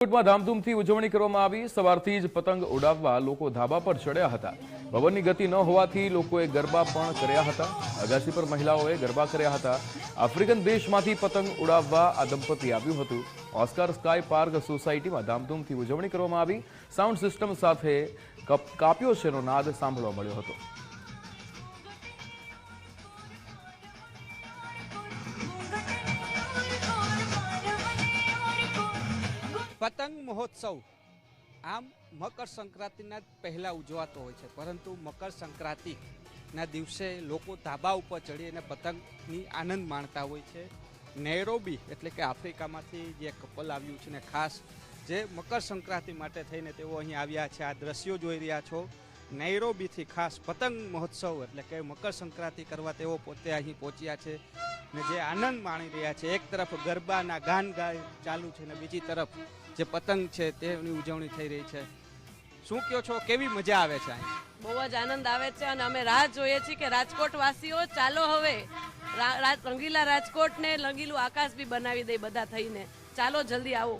રાજકોટમાં ધામધૂમથી ઉજવણી કરવામાં આવી। સવારથી જ પતંગ ઉડાવવા લોકો ધાબા પર ચડ્યા હતા। પવનની ગતિ ન હોવાથી લોકોએ ગરબા પણ કર્યા હતા। અગાસી પર મહિલાઓએ ગરબા કર્યા હતા। આફ્રિકન દેશમાંથી પતંગ ઉડાવવા આ દંપતી આવ્યું હતું। ઓસ્કાર સ્કાય પાર્ક સોસાયટીમાં ધામધૂમથી ઉજવણી કરવામાં આવી। સાઉન્ડ સિસ્ટમ સાથે કાપ્યો છેનો નાદ સાંભળવા મળ્યો હતો। પતંગ મહોત્સવ આમ મકર સંક્રાંતિના પહેલા ઉજવાતો હોય છે, પરંતુ મકર સંક્રાંતિના દિવસે લોકો ધાબા ઉપર ચડી અને પતંગની આનંદ માણતા હોય છે। નૈરોબી એટલે કે આફ્રિકામાંથી જે કપલ આવ્યું છે ને ખાસ જે મકર સંક્રાંતિ માટે થઈને તેઓ અહીં આવ્યા છે। આ દ્રશ્યો જોઈ રહ્યા છો નૈરોબીથી ખાસ પતંગ મહોત્સવ એટલે કે મકર સંક્રાંતિ કરવા તેઓ પોતે અહીં પહોંચ્યા છે ને જે આનંદ માણી રહ્યા છે। એક તરફ ગરબાના ગાન ચાલુ છે ને બીજી તરફ જે પતંગ છે તેની ઉજવણી થઈ રહી છે। શું કહો છો, કેવી મજા આવે છે? બહુ જ આનંદ આવે છે અને અમે રાહ જોઈએ છીએ કે રાજકોટ વાસીઓ ચાલો હવે રંગીલા રાજકોટને રંગીલું આકાશ બી બનાવી દે બધા થઈને। ચાલો જલ્દી આવો।